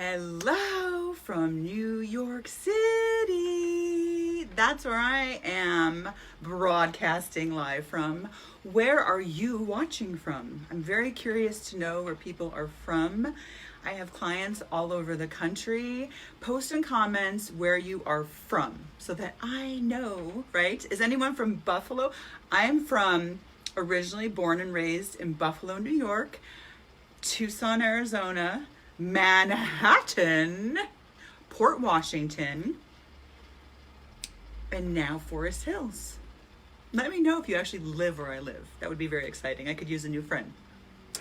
Hello from New York City. That's where I am broadcasting live from. Where are you watching from? I'm very curious to know where people are from. I have clients all over the country. Post in comments where you are from so that I know, right? Is anyone from Buffalo? I'm from originally born and raised in Buffalo, New York, Tucson, Arizona, Manhattan, Port Washington, and now Forest Hills. Let me know if you actually live where I live. That would be very exciting. I could use a new friend.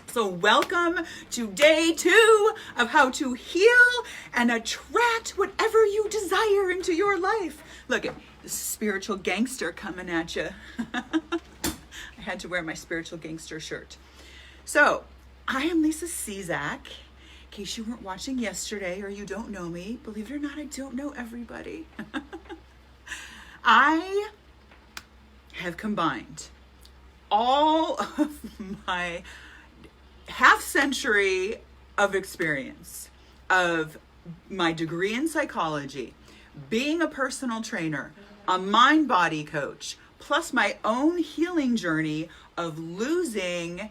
So welcome to day 2 of how to heal and attract whatever you desire into your life. Look at the spiritual gangster coming at you. I had to wear my spiritual gangster shirt. So I am Lisa Czak. In case you weren't watching yesterday or you don't know me, believe it or not, I don't know everybody. I have combined all of my half century of experience of my degree in psychology, being a personal trainer, a mind-body coach, plus my own healing journey of losing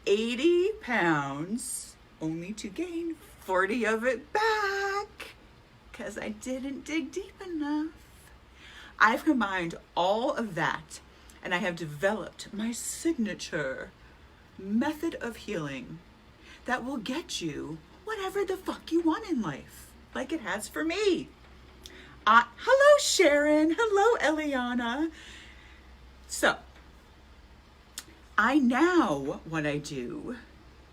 80 pounds only to gain 40 of it back because I didn't dig deep enough. I've combined all of that and I have developed my signature method of healing that will get you whatever the fuck you want in life, like it has for me. Hello, Sharon. Hello, Eliana. So, what I do,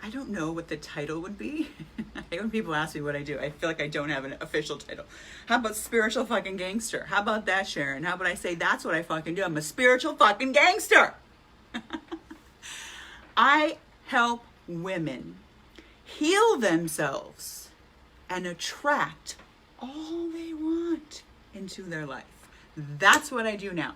I don't know what the title would be. When people ask me what I do, I feel like I don't have an official title. How about spiritual fucking gangster? How about that, Sharon? How about I say that's what I fucking do? I'm a spiritual fucking gangster. I help women heal themselves and attract all they want into their life. That's what I do now.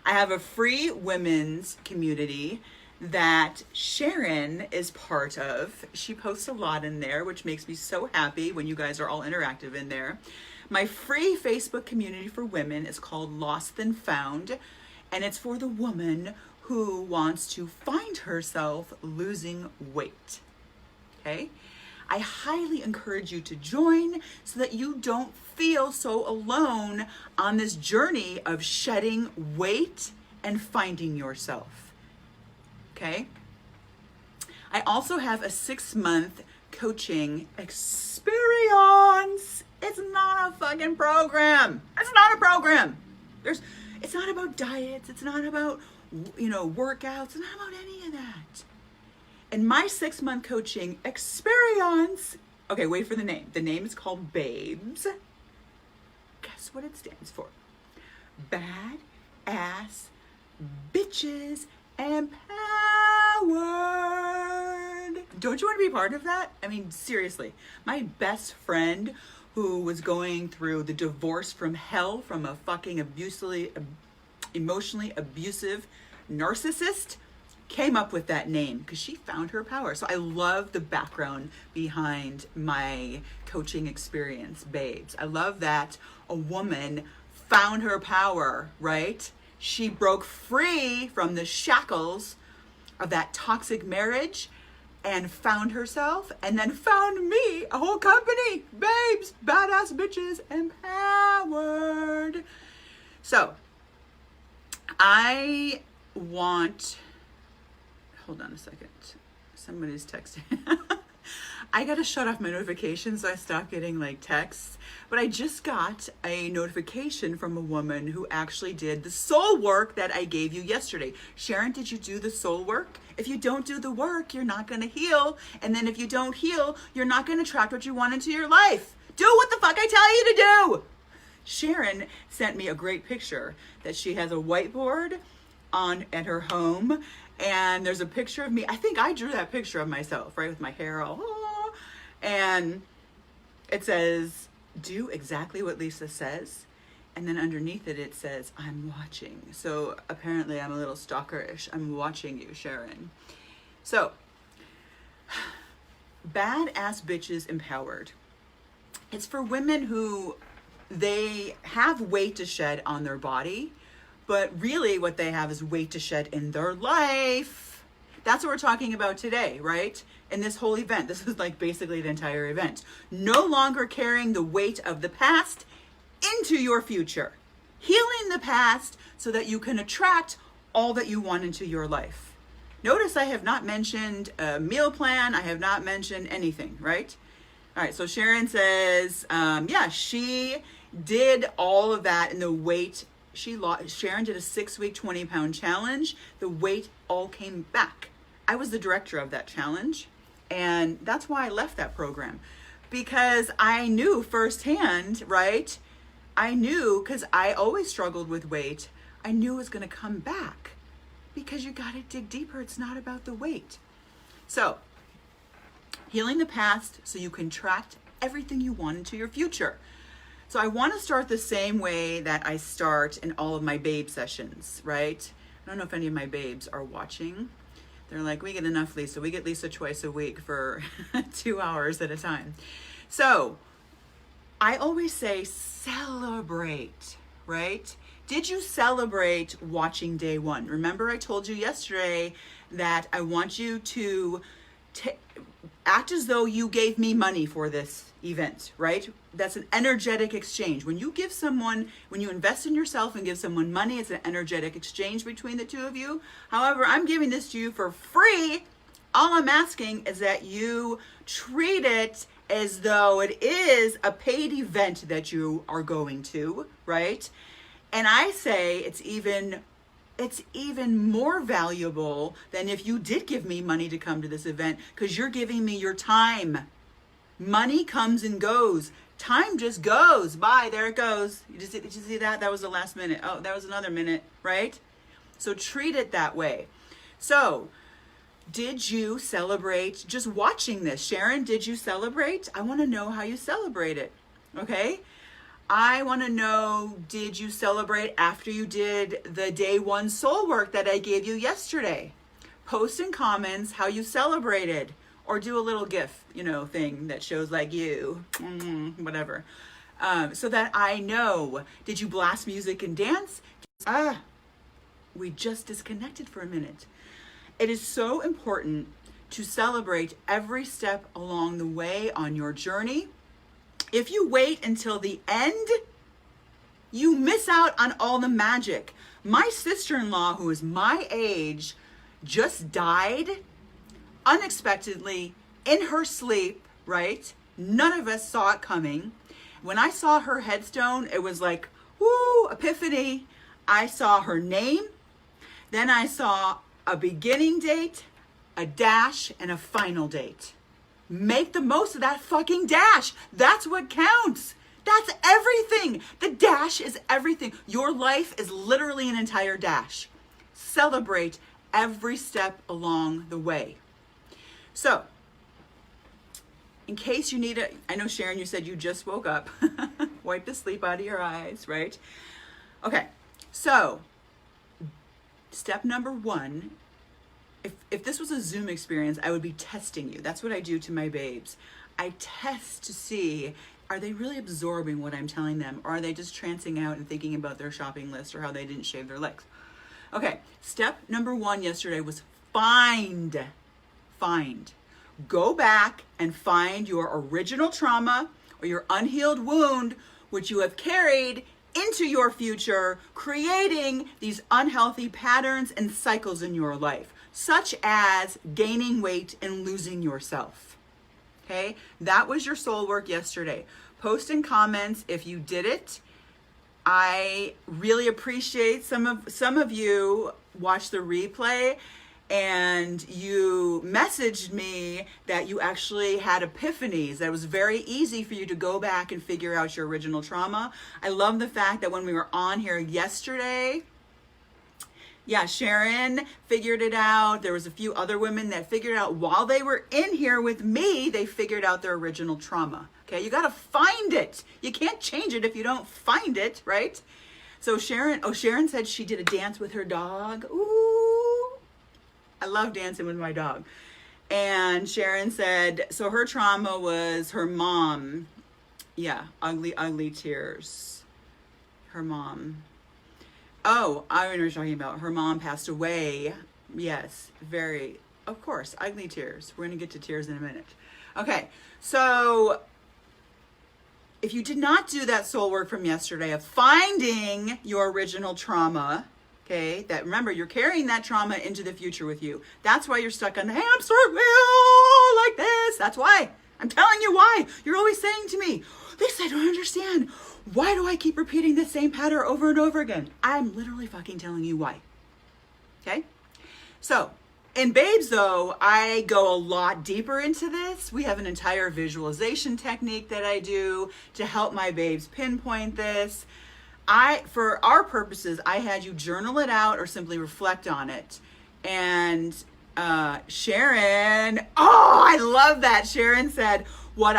I have a free women's community that Sharon is part of. She posts a lot in there, which makes me so happy when you guys are all interactive in there. My free Facebook community for women is called Lost Then Found, and it's for the woman who wants to find herself losing weight. Okay? I highly encourage you to join so that you don't feel so alone on this journey of shedding weight and finding yourself. Okay? I also have a 6-month coaching experience. It's not a fucking program. It's not a program. It's not about diets. It's not about, workouts. It's not about any of that. In my 6-month coaching experience, okay, wait for the name. The name is called Babes. Guess what it stands for? Bad Ass Bitches Empowered. Don't you want to be part of that? I mean, seriously, my best friend who was going through the divorce from hell from a fucking emotionally abusive narcissist came up with that name because she found her power. So I love the background behind my coaching experience, Babes. I love that a woman found her power, right? She broke free from the shackles of that toxic marriage and found herself, and then found me, a whole company, Babes, Badass Bitches Empowered. So hold on a second. Somebody's texting. I gotta shut off my notifications so I stop getting texts. But I just got a notification from a woman who actually did the soul work that I gave you yesterday. Sharon, did you do the soul work? If you don't do the work, you're not gonna heal. And then if you don't heal, you're not gonna attract what you want into your life. Do what the fuck I tell you to do. Sharon sent me a great picture that she has a whiteboard at her home. And there's a picture of me. I think I drew that picture of myself, right? With my hair all, and it says, do exactly what Lisa says. And then underneath it, it says, I'm watching. So apparently I'm a little stalkerish. I'm watching you, Sharon. So, Badass Bitches Empowered. It's for women who they have weight to shed on their body, but really what they have is weight to shed in their life. That's what we're talking about today, right? In this whole event, this is like basically the entire event. No longer carrying the weight of the past into your future. Healing the past so that you can attract all that you want into your life. Notice I have not mentioned a meal plan. I have not mentioned anything, right? All right, so Sharon says, yeah, she did all of that, and the weight she lost. Sharon did a 6-week, 20-pound challenge. The weight all came back. I was the director of that challenge, and that's why I left that program, because I knew firsthand, right? I knew, because I always struggled with weight. I knew it was going to come back, because you got to dig deeper. It's not about the weight. So, healing the past so you can attract everything you want into your future. So I want to start the same way that I start in all of my babe sessions, right? I don't know if any of my babes are watching. They're like, we get enough Lisa. We get Lisa twice a week for 2 hours at a time. So I always say celebrate, right? Did you celebrate watching day one? Remember I told you yesterday that I want you to act as though you gave me money for this event, right? That's an energetic exchange. When you give someone, when you invest in yourself and give someone money, it's an energetic exchange between the two of you. However, I'm giving this to you for free. All I'm asking is that you treat it as though it is a paid event that you are going to, right? And I say it's even more valuable than if you did give me money to come to this event, because you're giving me your time. Money comes and goes. Time just goes by. There it goes. Did you see that? That was the last minute. Oh, that was another minute, right? So treat it that way. So, did you celebrate just watching this? Sharon, did you celebrate? I want to know how you celebrate it, okay? I want to know, did you celebrate after you did the day one soul work that I gave you yesterday? Post in comments how you celebrated, or do a little GIF, thing that shows like you, whatever. So that I know, did you blast music and dance? We just disconnected for a minute. It is so important to celebrate every step along the way on your journey. If you wait until the end, you miss out on all the magic. My sister-in-law, who is my age, just died unexpectedly in her sleep, right? None of us saw it coming. When I saw her headstone, it was like, whoo, epiphany. I saw her name. Then I saw a beginning date, a dash, and a final date. Make the most of that fucking dash. That's what counts. That's everything. The dash is everything. Your life is literally an entire dash. Celebrate every step along the way. So, in case you need it, I know Sharon, you said you just woke up. Wipe the sleep out of your eyes, right? Okay, so step number 1, if this was a Zoom experience, I would be testing you. That's what I do to my babes. I test to see, are they really absorbing what I'm telling them? Or are they just trancing out and thinking about their shopping list or how they didn't shave their legs? Okay, step number 1 yesterday was find. Go back and find your original trauma or your unhealed wound, which you have carried into your future, creating these unhealthy patterns and cycles in your life, such as gaining weight and losing yourself. Okay, that was your soul work yesterday. Post in comments if you did it. I really appreciate some of you watched the replay and you messaged me that you actually had epiphanies, that it was very easy for you to go back and figure out your original trauma. I love the fact that when we were on here yesterday, yeah, Sharon figured it out. There was a few other women that figured out while they were in here with me, they figured out their original trauma. Okay, you got to find it. You can't change it if you don't find it, right? So Sharon said she did a dance with her dog. Ooh, I love dancing with my dog. And Sharon said, so her trauma was her mom Yeah, ugly, ugly tears. Her mom. Oh, I know what you're talking about. Her mom passed away. Yes, very, of course, ugly tears. We're going to get to tears in a minute. Okay, so if you did not do that soul work from yesterday of finding your original trauma, okay, that remember, you're carrying that trauma into the future with you. That's why you're stuck on the hamster wheel like this. That's why. I'm telling you why. You're always saying to me, Lisa, I don't understand. Why do I keep repeating the same pattern over and over again? I'm literally fucking telling you why. Okay? So, in Babes, though, I go a lot deeper into this. We have an entire visualization technique that I do to help my babes pinpoint this. For our purposes, I had you journal it out or simply reflect on it. And Sharon, oh, I love that. Sharon said what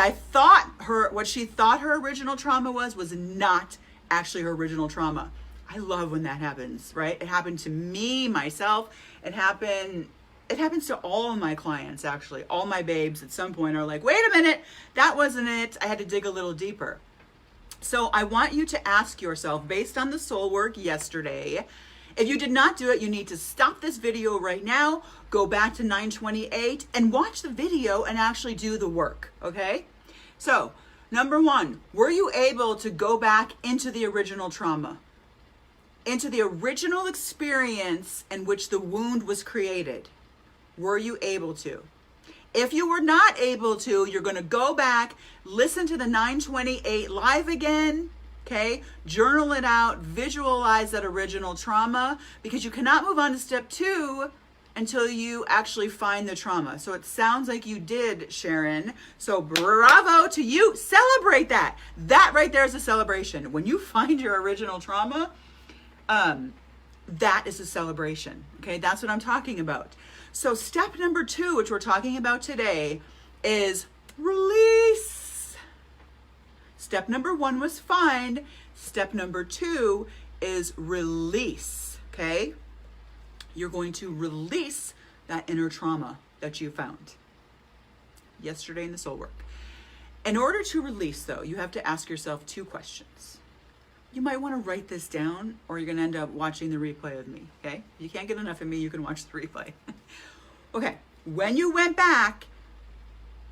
she thought her original trauma was not actually her original trauma. I love when that happens, right? It happened to me, myself. It happens to all of my clients, actually. All my babes at some point are like, wait a minute, that wasn't it. I had to dig a little deeper. So I want you to ask yourself, based on the soul work yesterday, if you did not do it, you need to stop this video right now, go back to 928 and watch the video and actually do the work, okay? So, number one, were you able to go back into the original trauma? Into the original experience in which the wound was created? Were you able to? If you were not able to, you're going to go back, listen to the 928 live again, okay? Journal it out, visualize that original trauma, because you cannot move on to step 2 until you actually find the trauma. So it sounds like you did, Sharon. So bravo to you. Celebrate that. That right there is a celebration. When you find your original trauma, that is a celebration, okay? That's what I'm talking about. So step number 2, which we're talking about today, is release. Step number 1 was find. Step number 2 is release, okay? You're going to release that inner trauma that you found yesterday in the soul work. In order to release, though, you have to ask yourself 2 questions. You might want to write this down, or you're going to end up watching the replay of me, okay? If you can't get enough of me, you can watch the replay. Okay, when you went back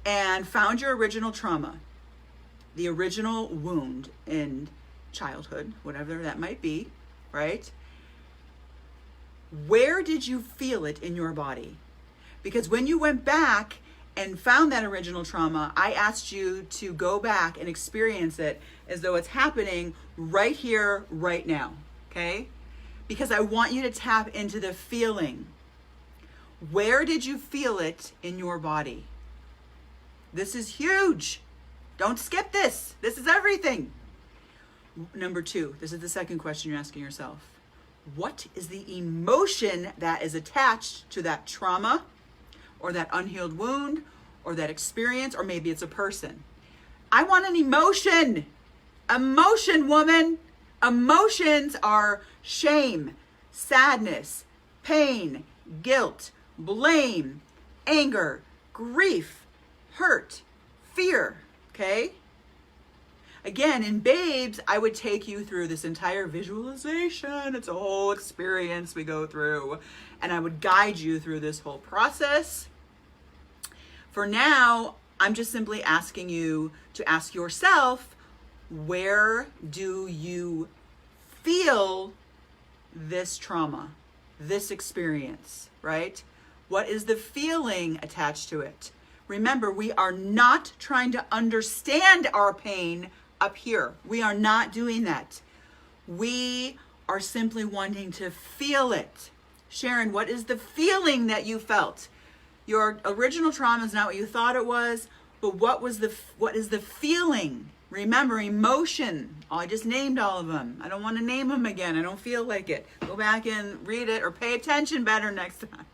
and found your original trauma, the original wound in childhood, whatever that might be, right? Where did you feel it in your body? Because when you went back and found that original trauma, I asked you to go back and experience it as though it's happening right here, right now, okay? Because I want you to tap into the feeling. Where did you feel it in your body? This is huge. Don't skip this. This is everything. Number 2, this is the second question you're asking yourself. What is the emotion that is attached to that trauma or that unhealed wound or that experience, or maybe it's a person? I want an emotion. Emotion, woman. Emotions are shame, sadness, pain, guilt, blame, anger, grief, hurt, fear, okay? Again, in Babes, I would take you through this entire visualization. It's a whole experience we go through, and I would guide you through this whole process. For now, I'm just simply asking you to ask yourself, where do you feel this trauma, this experience, right? What is the feeling attached to it? Remember, we are not trying to understand our pain up here. We are not doing that. We are simply wanting to feel it. Sharon, what is the feeling that you felt? Your original trauma is not what you thought it was, but what is the feeling? Remember, emotion. Oh, I just named all of them. I don't want to name them again. I don't feel like it. Go back and read it or pay attention better next time.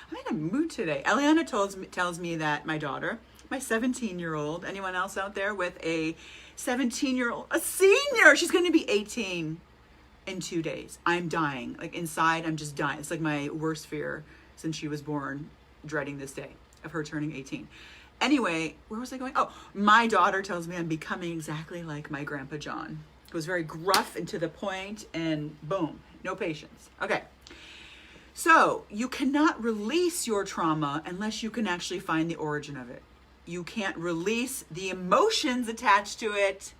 I'm in a mood today. Eliana tells me that my daughter, my 17-year-old, anyone else out there with a 17-year-old, a senior, she's going to be 18 in 2 days. I'm dying. Like inside, I'm just dying. It's like my worst fear since she was born, dreading this day of her turning 18. Anyway, where was I going? Oh, my daughter tells me I'm becoming exactly like my Grandpa John. It was very gruff and to the point, and boom, no patience. Okay. So you cannot release your trauma unless you can actually find the origin of it. You can't release the emotions attached to it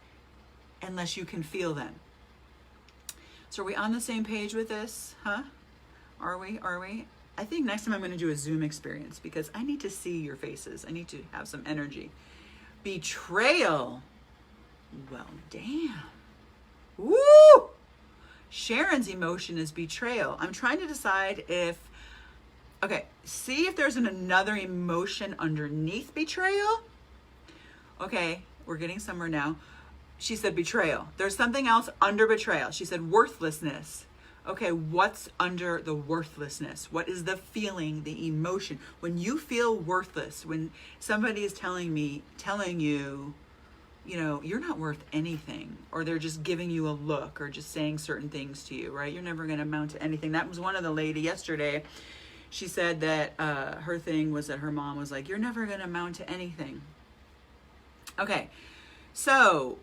unless you can feel them. So are we on the same page with this? Huh? Are we? I think next time I'm going to do a Zoom experience because I need to see your faces. I need to have some energy. Betrayal. Well, damn. Woo! Sharon's emotion is betrayal. I'm trying to decide if, okay, see if there's another emotion underneath betrayal. Okay, we're getting somewhere now. She said betrayal. There's something else under betrayal. She said worthlessness. Okay, what's under the worthlessness? What is the feeling, the emotion? When you feel worthless, when somebody is telling you, you know, you're not worth anything, or they're just giving you a look or just saying certain things to you, right? You're never going to amount to anything. That was one of the lady yesterday. She said that her thing was that her mom was like, you're never going to amount to anything. Okay, so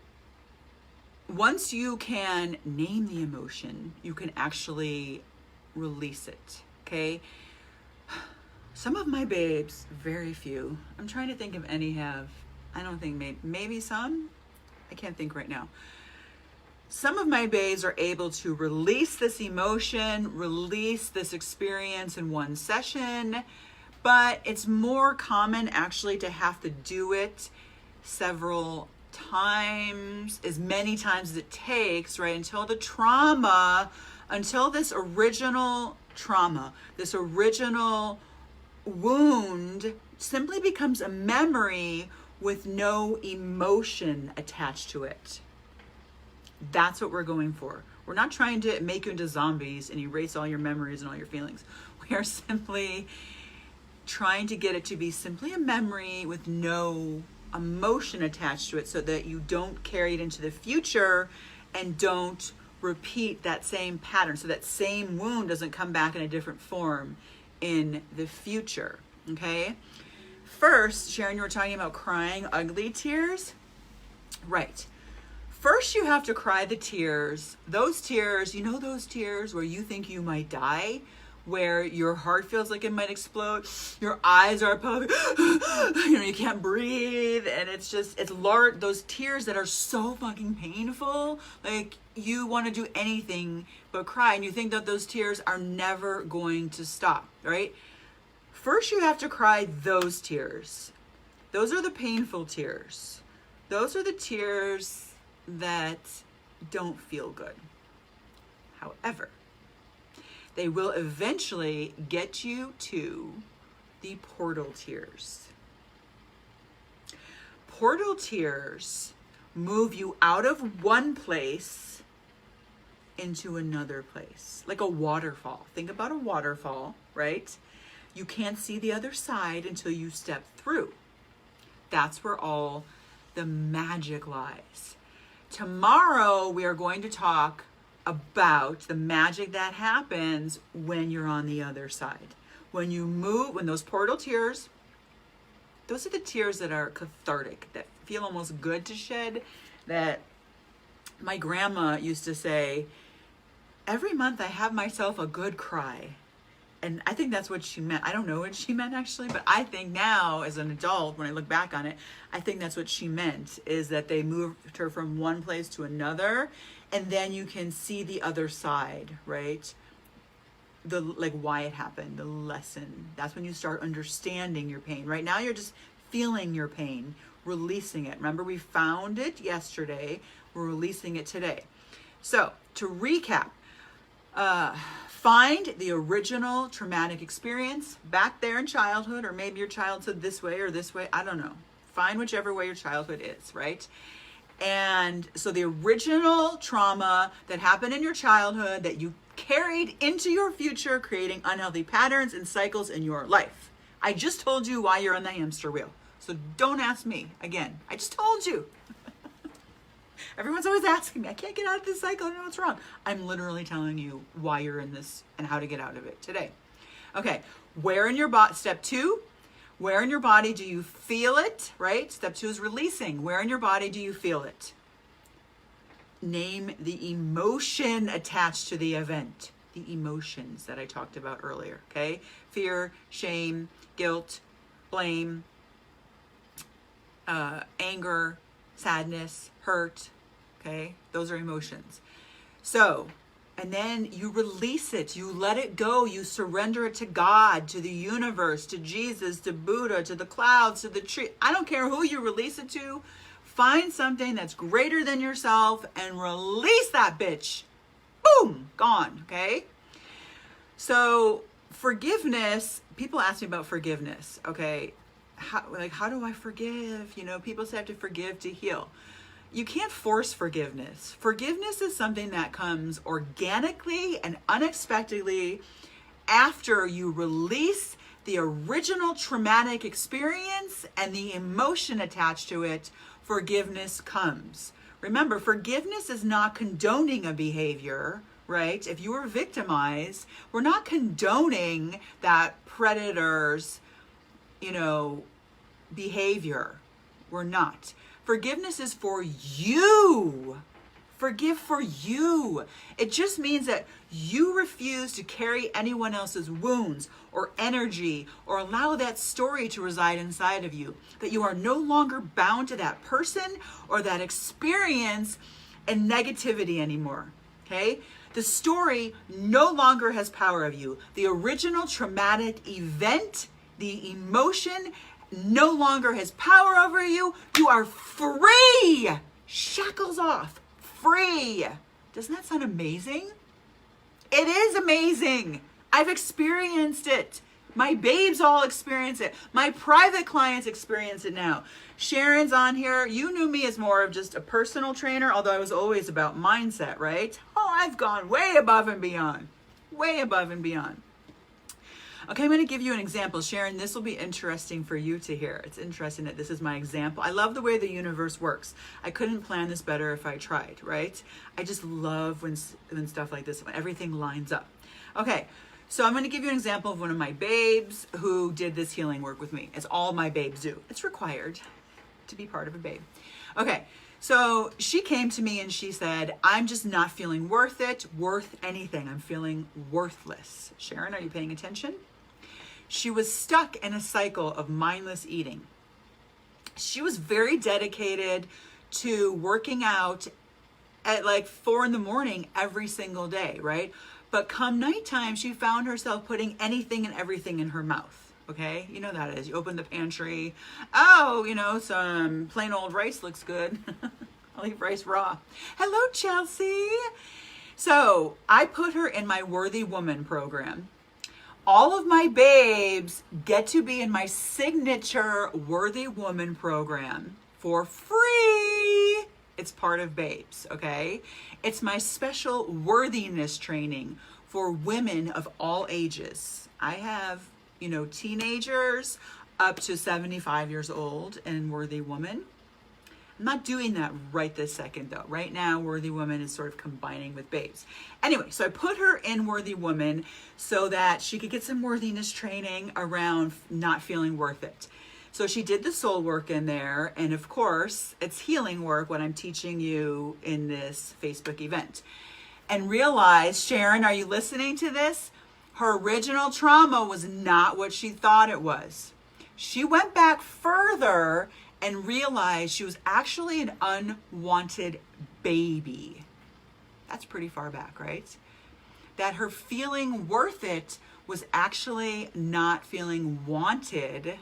once you can name the emotion, you can actually release it, okay? Some of my babes, very few, I'm trying to think if any have, I don't think, maybe some, I can't think right now. Some of my babes are able to release this emotion, release this experience in one session, but it's more common actually to have to do it several times, as many times as it takes, right? Until this original trauma, this original wound simply becomes a memory with no emotion attached to it. That's what we're going for. We're not trying to make you into zombies and erase all your memories and all your feelings. We are simply trying to get it to be simply a memory with no emotion attached to it so that you don't carry it into the future and don't repeat that same pattern, so that same wound doesn't come back in a different form in the future, okay? First, Sharon, you were talking about crying ugly tears. Right. First, you have to cry the tears. Those tears, you know those tears where you think you might die? Where your heart feels like it might explode, your eyes are puffy, you can't breathe, and it's large, those tears that are so fucking painful, like you want to do anything but cry, and you think that those tears are never going to stop, right? First, you have to cry those tears. Those are the painful tears. Those are the tears that don't feel good. However, they will eventually get you to the portal tears. Portal tears move you out of one place into another place, like a waterfall. Think about a waterfall, right? You can't see the other side until you step through. That's where all the magic lies. Tomorrow, we are going to talk about the magic that happens when you're on the other side. When you move, when those portal tears, those are the tears that are cathartic, that feel almost good to shed, that my grandma used to say, every month I have myself a good cry. And I think that's what she meant. I don't know what she meant actually, but I think now as an adult, when I look back on it, I think that's what she meant, is that they moved her from one place to another, and then you can see the other side, right? Like why it happened, the lesson. That's when you start understanding your pain. Right now you're just feeling your pain, releasing it. Remember, we found it yesterday, we're releasing it today. So to recap, find the original traumatic experience back there in childhood, or maybe your childhood this way or this way, I don't know. Find whichever way your childhood is, right? And so the original trauma that happened in your childhood that you carried into your future, creating unhealthy patterns and cycles in your life. I just told you why you're on the hamster wheel. So don't ask me again. I just told you. Everyone's always asking me, I can't get out of this cycle. I don't know what's wrong. I'm literally telling you why you're in this and how to get out of it today. Okay, where in your body, step 2, Where in your body do you feel it, right? Step 2 is releasing. Where in your body do you feel it? Name the emotion attached to the event. The emotions that I talked about earlier, okay? Fear, shame, guilt, blame, anger, sadness, hurt, okay? Those are emotions. So, and then you release it, you let it go, you surrender it to God, to the universe, to Jesus, to Buddha, to the clouds, to the tree. I don't care who you release it to. Find something that's greater than yourself and release that bitch. Boom, gone, okay? So forgiveness, people ask me about forgiveness, okay? How do I forgive? You know, people say I have to forgive to heal. You can't force forgiveness. Forgiveness is something that comes organically and unexpectedly after you release the original traumatic experience and the emotion attached to it. Forgiveness comes. Remember, forgiveness is not condoning a behavior, right? If you were victimized, we're not condoning that predator's, behavior. We're not. Forgiveness is for you. Forgive for you. It just means that you refuse to carry anyone else's wounds or energy or allow that story to reside inside of you. That you are no longer bound to that person or that experience and negativity anymore. Okay? The story no longer has power of you. The original traumatic event, the emotion, no longer has power over you. You are free. Shackles off. Free. Doesn't that sound amazing? It is amazing. I've experienced it. My babes all experience it. My private clients experience it now. Sharon's on here. You knew me as more of just a personal trainer, although I was always about mindset, right? Oh, I've gone way above and beyond. Way above and beyond. Okay, I'm going to give you an example. Sharon, this will be interesting for you to hear. It's interesting that this is my example. I love the way the universe works. I couldn't plan this better if I tried, right? I just love when stuff like this, when everything lines up. Okay, so I'm going to give you an example of one of my babes who did this healing work with me. It's all my babes do. It's required to be part of a babe. Okay, so she came to me and she said, I'm just not feeling worth anything. I'm feeling worthless. Sharon, are you paying attention? She was stuck in a cycle of mindless eating. She was very dedicated to working out at like 4 a.m. every single day, right? But come nighttime, she found herself putting anything and everything in her mouth. Okay, you know that is. You open the pantry. Oh, some plain old rice looks good. I'll eat rice raw. Hello, Chelsea. So I put her in my Worthy Woman program. All of my babes get to be in my signature Worthy Woman program for free. It's part of Babes, okay? It's my special worthiness training for women of all ages. I have, teenagers up to 75 years old in Worthy Woman. I'm not doing that right this second though. Right now, Worthy Woman is sort of combining with Babes. Anyway, so I put her in Worthy Woman so that she could get some worthiness training around not feeling worth it. So she did the soul work in there. And of course, it's healing work, what I'm teaching you in this Facebook event. And realize, Sharon, are you listening to this? Her original trauma was not what she thought it was. She went back further and realized she was actually an unwanted baby. That's pretty far back, right? That her feeling worth it was actually not feeling wanted,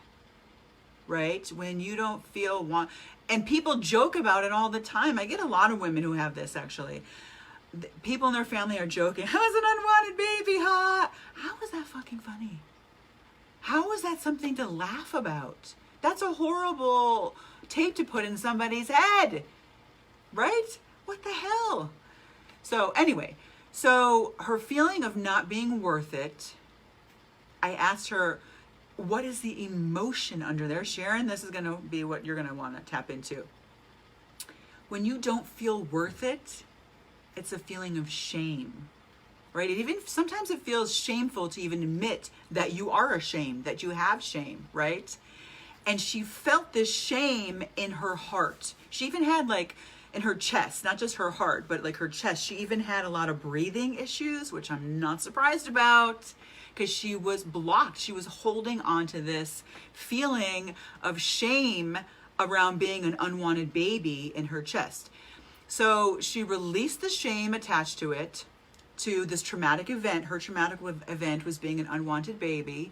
right? When you don't feel and people joke about it all the time. I get a lot of women who have this actually. People in their family are joking, I was an unwanted baby, huh? How is that fucking funny? How is that something to laugh about? That's a horrible tape to put in somebody's head, right? What the hell? So anyway, so her feeling of not being worth it, I asked her, what is the emotion under there? Sharon, this is going to be what you're going to want to tap into. When you don't feel worth it, it's a feeling of shame. right? Sometimes it feels shameful to even admit that you are ashamed, that you have shame, right? And she felt this shame in her heart. She even had like in her chest, not just her heart, but like her chest. She even had a lot of breathing issues, which I'm not surprised about, because she was blocked. She was holding on to this feeling of shame around being an unwanted baby in her chest. So she released the shame attached to it, to this traumatic event. Her traumatic event was being an unwanted baby.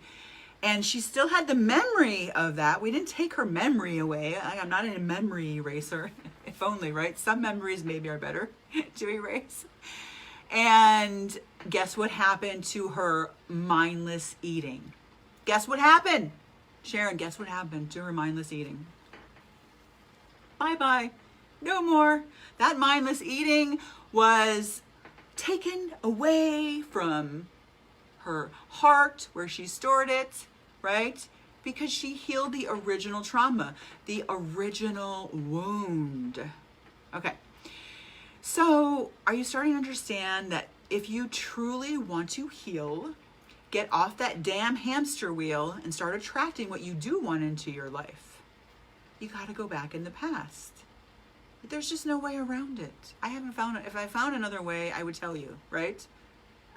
And she still had the memory of that. We didn't take her memory away. I'm not a memory eraser, if only, right? Some memories maybe are better to erase. And guess what happened to her mindless eating? Guess what happened? Sharon, guess what happened to her mindless eating? Bye-bye. No more. That mindless eating was taken away from her heart where she stored it, right? Because she healed the original trauma, the original wound. Okay. So are you starting to understand that if you truly want to heal, get off that damn hamster wheel and start attracting what you do want into your life? You got to go back in the past. There's just no way around it. I haven't found it. If I found another way, I would tell you, right?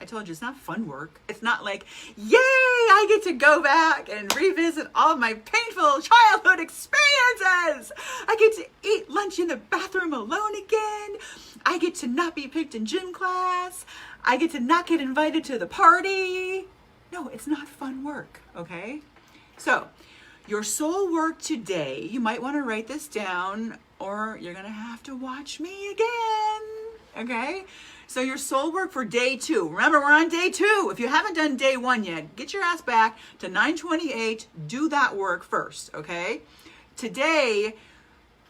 I told you it's not fun work. It's not like, yay, I get to go back and revisit all of my painful childhood experiences. I get to eat lunch in the bathroom alone again. I get to not be picked in gym class. I get to not get invited to the party. No, it's not fun work, okay? So, your soul work today, you might want to write this down or you're going to have to watch me again, okay? So your soul work for day 2. Remember, we're on day 2. If you haven't done day 1 yet, get your ass back to 928. Do that work first, okay? Today,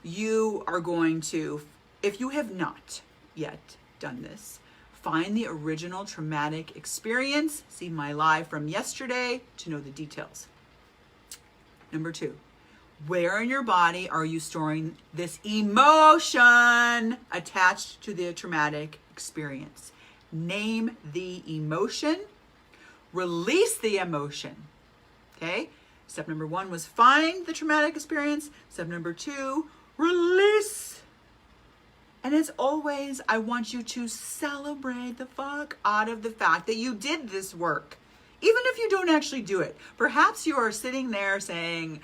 you are going to, if you have not yet done this, find the original traumatic experience, see my live from yesterday to know the details. Number 2, where in your body are you storing this emotion attached to the traumatic experience? Name the emotion, release the emotion, okay? Step number 1 was find the traumatic experience. Step number 2, release. And as always, I want you to celebrate the fuck out of the fact that you did this work. Even if you don't actually do it. Perhaps you are sitting there saying,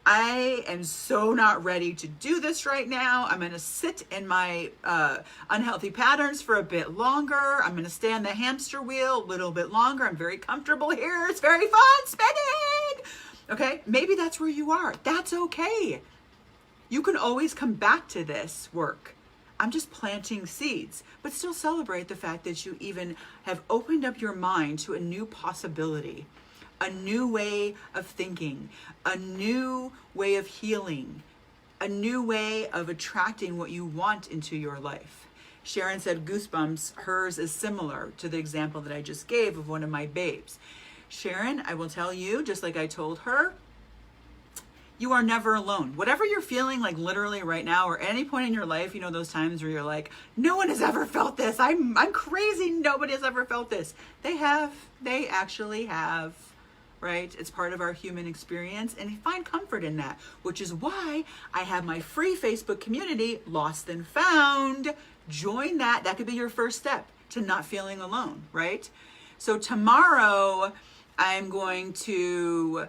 I am so not ready to do this right now. I'm going to sit in my unhealthy patterns for a bit longer. I'm going to stay on the hamster wheel a little bit longer. I'm very comfortable here. It's very fun spinning. Okay, maybe that's where you are. That's okay. You can always come back to this work. I'm just planting seeds, but still celebrate the fact that you even have opened up your mind to a new possibility, a new way of thinking, a new way of healing, a new way of attracting what you want into your life. Sharon said goosebumps. Hers is similar to the example that I just gave of one of my babes. Sharon, I will tell you, just like I told her, you are never alone. Whatever you're feeling like literally right now or any point in your life, you know, those times where you're like, no one has ever felt this. I'm crazy. Nobody has ever felt this. They have. They actually have, right? It's part of our human experience, and find comfort in that, which is why I have my free Facebook community, Lost and Found. Join that. That could be your first step to not feeling alone, right? So tomorrow I'm going to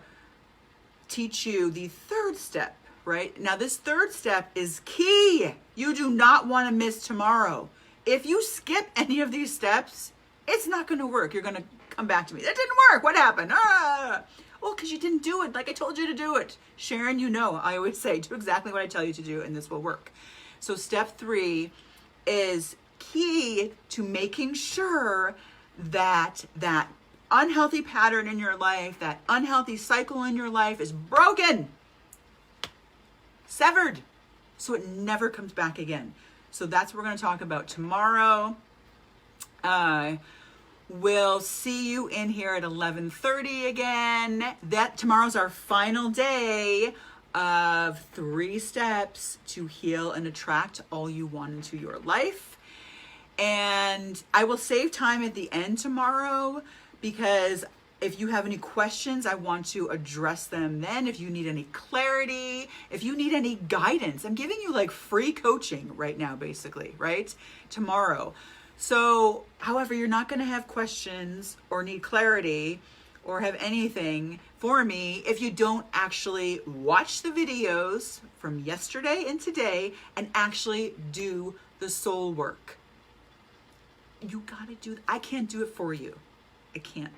teach you the 3rd step, right? Now this 3rd step is key. You do not want to miss tomorrow. If you skip any of these steps, it's not going to work. You're going to come back to me. That didn't work. What happened? Well, because you didn't do it like I told you to do it. Sharon, you know, I always say, do exactly what I tell you to do and this will work. So step 3 is key to making sure that that unhealthy pattern in your life, that unhealthy cycle in your life is broken, severed, so it never comes back again. So that's what we're going to talk about tomorrow. We'll see you in here at 11:30 again. That tomorrow's our final day of 3 steps to heal and attract all you want into your life. And I will save time at the end tomorrow, because if you have any questions, I want to address them then. If you need any clarity, if you need any guidance, I'm giving you like free coaching right now, basically, right? Tomorrow. So, however, you're not going to have questions or need clarity or have anything for me if you don't actually watch the videos from yesterday and today and actually do the soul work. You got to do, I can't do it for you. I can't.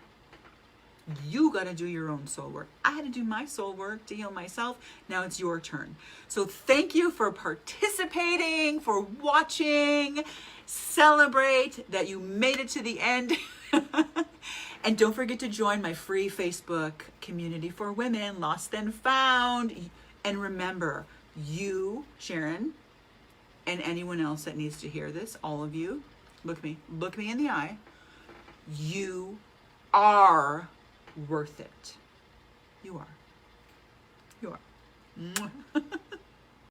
You got to do your own soul work. I had to do my soul work to heal myself. Now it's your turn. So thank you for participating, for watching. Celebrate that you made it to the end. And don't forget to join my free Facebook community for women, Lost and Found. And remember, you, Sharon, and anyone else that needs to hear this, all of you, look me in the eye. You are worth it. You are. You are.